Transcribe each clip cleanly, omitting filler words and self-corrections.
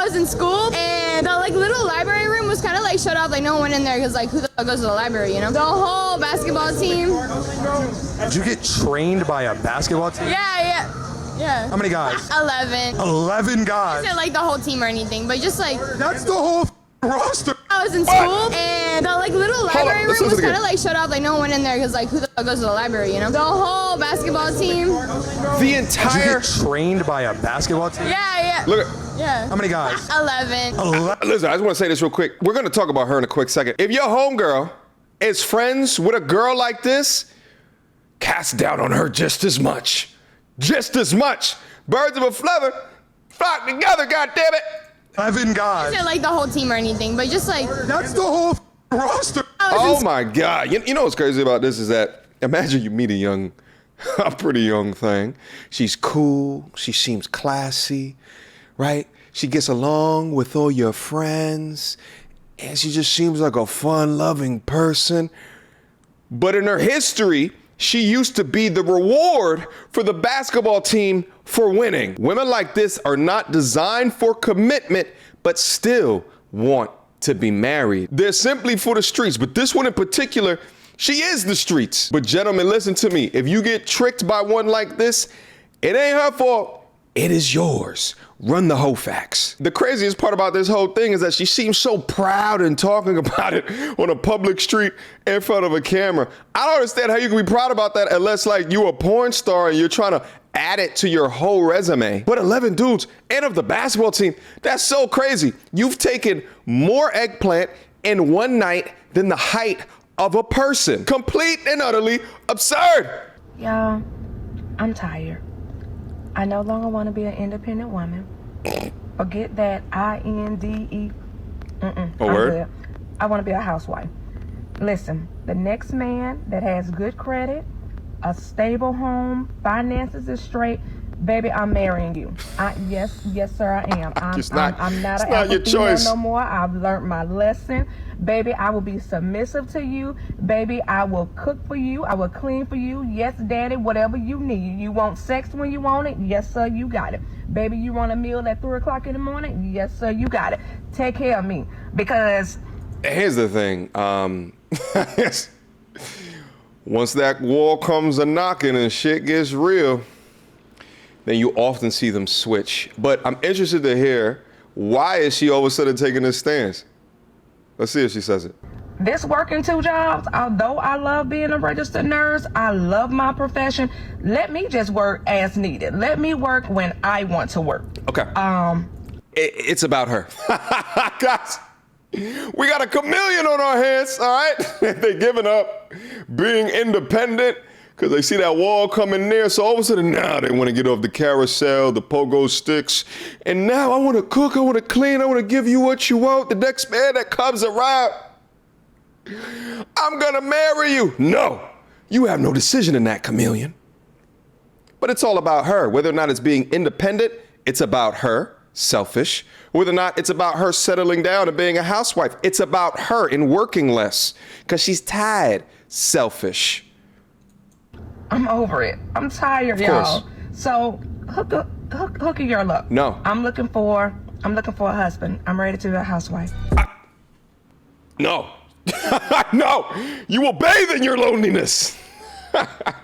was in school, and the like little library room was kind of like shut off. Like no one went in there because like who the fuck goes to the library, you know? The whole basketball team. Did you get trained by a basketball team? Yeah. How many guys? 11. 11 guys. Not like the whole team or anything, but just like That's the whole roster. I was in school, and the like little library room was kind of like shut off. Like no one went in there because like who the fuck goes to the library, you know? The whole basketball team. The entire. Did you get trained by a basketball team? Yeah. Look. Yeah. How many guys? 11. Listen, I just want to say this real quick. We're going to talk about her in a quick second. If your homegirl is friends with a girl like this, cast doubt on her just as much. Just as much. Birds of a feather flock together, goddammit. 11 guys. Not like the whole team or anything, but just like That's the whole roster. Oh my God. You know what's crazy about this is that imagine you meet a pretty young thing. She's cool. She seems classy, right? She gets along with all your friends, and she just seems like a fun-loving person. But in her history, she used to be the reward for the basketball team for winning. Women like this are not designed for commitment, but still want to be married. They're simply for the streets, but this one in particular, she is the streets. But gentlemen, listen to me. If you get tricked by one like this, it ain't her fault. It is yours. Run the whole facts. The craziest part about this whole thing is that she seems so proud in talking about it on a public street in front of a camera. I don't understand how you can be proud about that unless like you a porn star and you're trying to add it to your whole resume. But 11 dudes and of the basketball team, that's so crazy. You've taken more eggplant in one night than the height of a person. Complete and utterly absurd. Y'all, I'm tired. I no longer want to be an independent woman. Forget that INDE. A word? Good. I want to be a housewife. Listen, the next man that has good credit, a stable home, finances is straight, baby, I'm marrying you. Yes, sir, I am. I'm not an alpha female no more. I've learned my lesson. Baby, I will be submissive to you. Baby, I will cook for you. I will clean for you. Yes, daddy, whatever you need. You want sex when you want it? Yes, sir, you got it. Baby, you want a meal at 3 o'clock in the morning? Yes, sir, you got it. Take care of me, because... Here's the thing. Once that wall comes a-knocking and shit gets real, then you often see them switch. But I'm interested to hear, why is she all of a sudden taking this stance? Let's see if she says it. This working 2 jobs, although I love being a registered nurse, I love my profession. Let me just work as needed. Let me work when I want to work. Okay. It's about her. Guys, we got a chameleon on our hands, all right? They're giving up being independent because they see that wall coming near. So all of a sudden now they want to get off the carousel, the pogo sticks. And now I want to cook, I want to clean, I want to give you what you want. The next man that comes around, I'm going to marry you. No, you have no decision in that, chameleon. But it's all about her. Whether or not it's being independent, it's about her, selfish. Whether or not it's about her settling down and being a housewife, it's about her and working less because she's tired, selfish. I'm over it. I'm tired, y'all. So hook a girl up. No. I'm looking for a husband. I'm ready to be a housewife. No. No. You will bathe in your loneliness.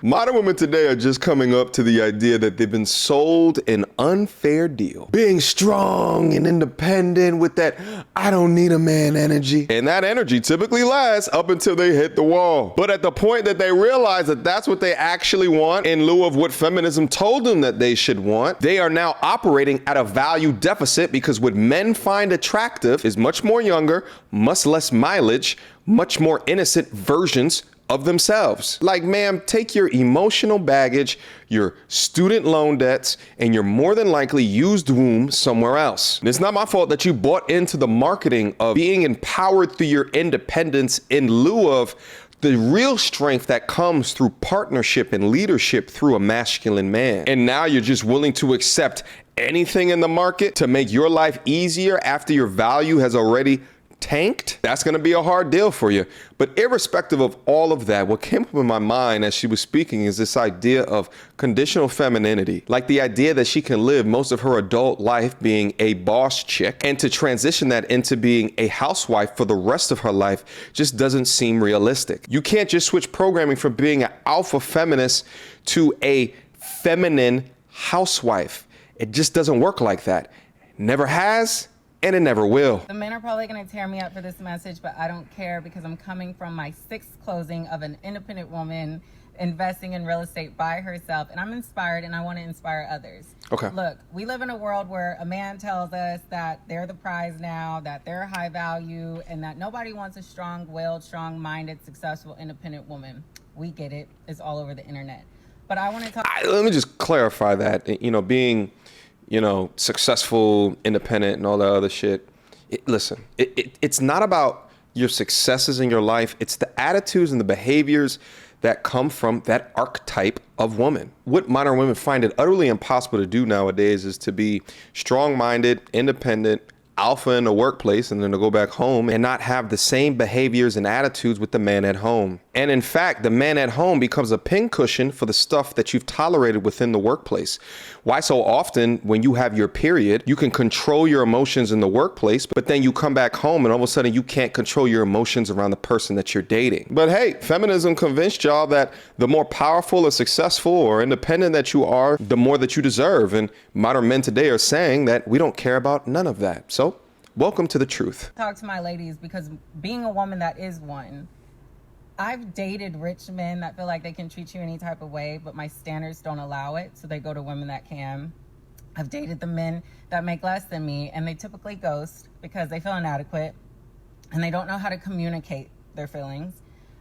Modern women today are just coming up to the idea that they've been sold an unfair deal. Being strong and independent with that I don't need a man energy. And that energy typically lasts up until they hit the wall. But at the point that they realize that that's what they actually want in lieu of what feminism told them that they should want, they are now operating at a value deficit because what men find attractive is much more younger, much less mileage, much more innocent versions of themselves. Like, ma'am, take your emotional baggage, your student loan debts, and your more than likely used womb somewhere else. And it's not my fault that you bought into the marketing of being empowered through your independence in lieu of the real strength that comes through partnership and leadership through a masculine man. And now you're just willing to accept anything in the market to make your life easier after your value has already tanked, that's going to be a hard deal for you. But irrespective of all of that, what came up in my mind as she was speaking is this idea of conditional femininity, like the idea that she can live most of her adult life being a boss chick, and to transition that into being a housewife for the rest of her life just doesn't seem realistic. You can't just switch programming from being an alpha feminist to a feminine housewife. It just doesn't work like that. Never has, and it never will. The men are probably going to tear me up for this message, but I don't care because I'm coming from my 6th closing of an independent woman investing in real estate by herself, and I'm inspired and I want to inspire others. Okay. Look, we live in a world where a man tells us that they're the prize now, that they're high value, and that nobody wants a strong-willed, strong-minded, successful, independent woman. We get it. It's all over the internet. But I want to talk. Let me just clarify that. Being successful, independent, and all that other shit. It's not about your successes in your life. It's the attitudes and the behaviors that come from that archetype of woman. What modern women find it utterly impossible to do nowadays is to be strong-minded, independent, alpha in the workplace, and then to go back home and not have the same behaviors and attitudes with the man at home. And in fact, the man at home becomes a pincushion for the stuff that you've tolerated within the workplace. Why so often when you have your period, you can control your emotions in the workplace, but then you come back home and all of a sudden you can't control your emotions around the person that you're dating. But hey, feminism convinced y'all that the more powerful or successful or independent that you are, the more that you deserve. And modern men today are saying that we don't care about none of that. So welcome to the truth. Talk to my ladies, because being a woman that is one, I've dated rich men that feel like they can treat you any type of way, but my standards don't allow it, so they go to women that can. I've dated the men that make less than me, and they typically ghost because they feel inadequate and they don't know how to communicate their feelings.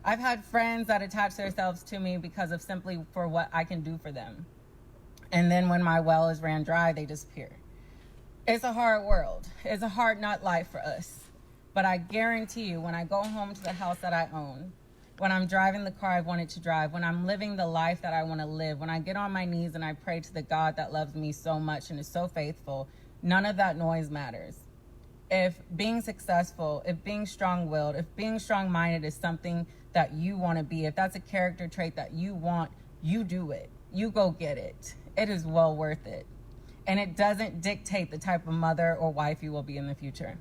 I've had friends that attach themselves to me because of simply for what I can do for them. And then when my well is ran dry, they disappear. It's a hard world. It's a hard not life for us. But I guarantee you, when I go home to the house that I own, when I'm driving the car I wanted to drive, when I'm living the life that I want to live, when I get on my knees and I pray to the God that loves me so much and is so faithful, none of that noise matters. If being successful, if being strong-willed, if being strong-minded is something that you want to be, if that's a character trait that you want, you do it. You go get it. It is well worth it. And it doesn't dictate the type of mother or wife you will be in the future.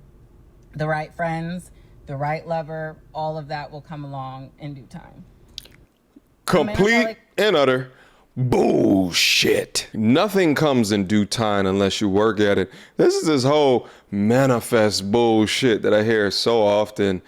The right friends, the right lover, all of that will come along in due time. Complete and utter bullshit. Nothing comes in due time unless you work at it. This is this whole manifest bullshit that I hear so often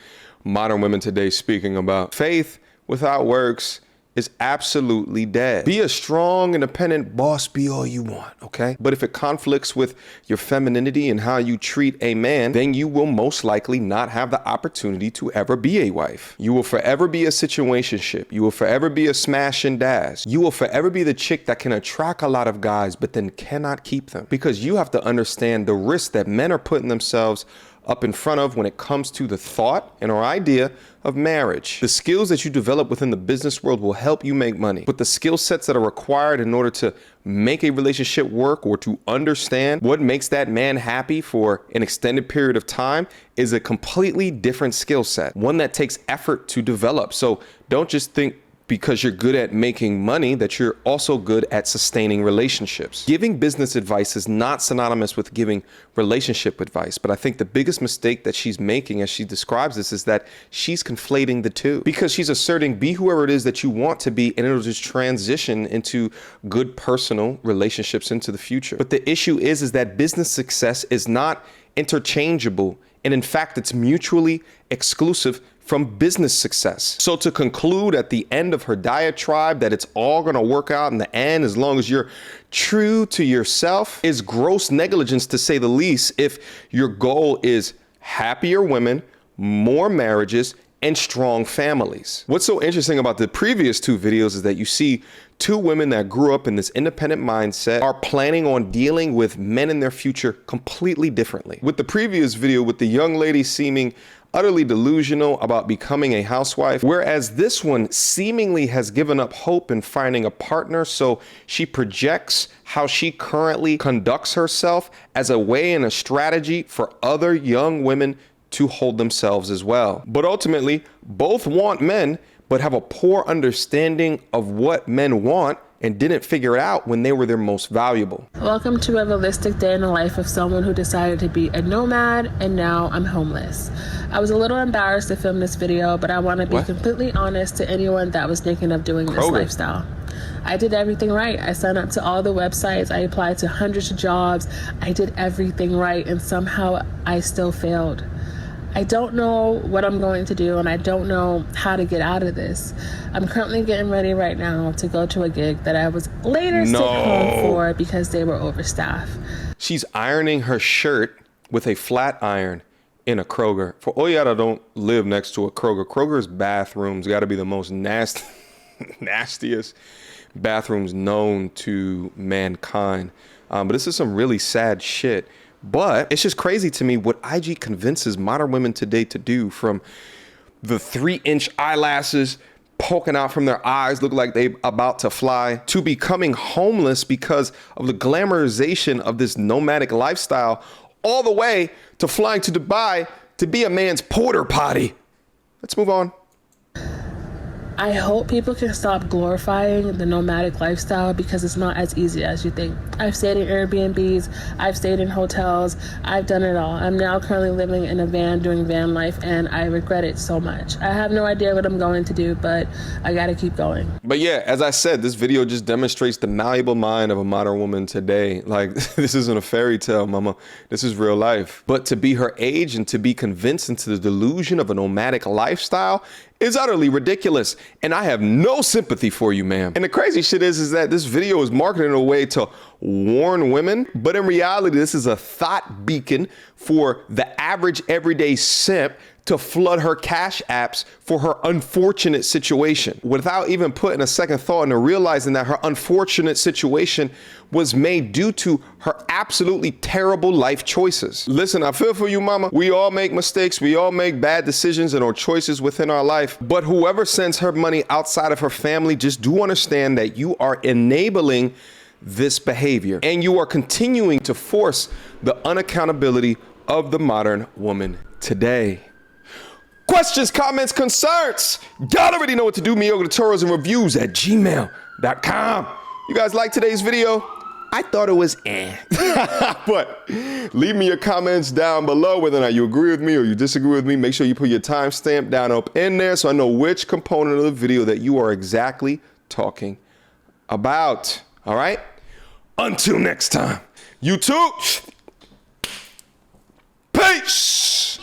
modern women today speaking about. Faith without works is absolutely dead. Be a strong, independent boss, be all you want, okay? But if it conflicts with your femininity and how you treat a man, then you will most likely not have the opportunity to ever be a wife. You will forever be a situationship. You will forever be a smash and dash. You will forever be the chick that can attract a lot of guys, but then cannot keep them. Because you have to understand the risk that men are putting themselves up in front of when it comes to the thought and or idea of marriage. The skills that you develop within the business world will help you make money, but the skill sets that are required in order to make a relationship work or to understand what makes that man happy for an extended period of time is a completely different skill set, one that takes effort to develop. So don't just think because you're good at making money that you're also good at sustaining relationships. Giving business advice is not synonymous with giving relationship advice, but I think the biggest mistake that she's making as she describes this is that she's conflating the two, because she's asserting be whoever it is that you want to be and it'll just transition into good personal relationships into the future. But the issue is that business success is not interchangeable, and in fact it's mutually exclusive from business success. So to conclude at the end of her diatribe that it's all gonna work out in the end as long as you're true to yourself is gross negligence, to say the least, if your goal is happier women, more marriages, and strong families. What's so interesting about the previous two videos is that you see two women that grew up in this independent mindset are planning on dealing with men in their future completely differently. With the previous video with the young lady seeming utterly delusional about becoming a housewife, whereas this one seemingly has given up hope in finding a partner, so she projects how she currently conducts herself as a way and a strategy for other young women to hold themselves as well. But ultimately, both want men, but have a poor understanding of what men want and didn't figure it out when they were their most valuable. Welcome to a realistic day in the life of someone who decided to be a nomad, and now I'm homeless. I was a little embarrassed to film this video, but I want to be completely honest to anyone that was thinking of doing this lifestyle. I did everything right. I signed up to all the websites. I applied to hundreds of jobs. I did everything right, and somehow I still failed. I don't know what I'm going to do, and I don't know how to get out of this. I'm currently getting ready right now to go to a gig that I was later sent home for because they were overstaffed. She's ironing her shirt with a flat iron in a Kroger. For all y'all that don't live next to a Kroger, Kroger's bathrooms got to be the most nastiest bathrooms known to mankind. But this is some really sad shit. But it's just crazy to me what IG convinces modern women today to do, from the 3-inch eyelashes poking out from their eyes, look like they about to fly, to becoming homeless because of the glamorization of this nomadic lifestyle, all the way to flying to Dubai to be a man's porter potty. Let's move on. I hope people can stop glorifying the nomadic lifestyle because it's not as easy as you think. I've stayed in Airbnbs, I've stayed in hotels, I've done it all. I'm now currently living in a van doing van life, and I regret it so much. I have no idea what I'm going to do, but I gotta keep going. But yeah, as I said, this video just demonstrates the malleable mind of a modern woman today. Like, this isn't a fairy tale, mama. This is real life. But to be her age and to be convinced into the delusion of a nomadic lifestyle is utterly ridiculous, and I have no sympathy for you, ma'am. And the crazy shit is that this video is marketed in a way to warn women, but in reality, this is a thought beacon for the average everyday simp to flood her cash apps for her unfortunate situation without even putting a second thought into realizing that her unfortunate situation was made due to her absolutely terrible life choices. Listen, I feel for you, mama. We all make mistakes. We all make bad decisions and or choices within our life. But whoever sends her money outside of her family, just do understand that you are enabling this behavior, and you are continuing to force the unaccountability of the modern woman today. Questions, comments, concerns? Y'all already know what to do. Mediocre tutorials and reviews at gmail.com. You guys like today's video? I thought it was but leave me your comments down below, whether or not you agree with me or you disagree with me. Make sure you put your timestamp down up in there so I know which component of the video that you are exactly talking about. All right? Until next time, YouTube, peace.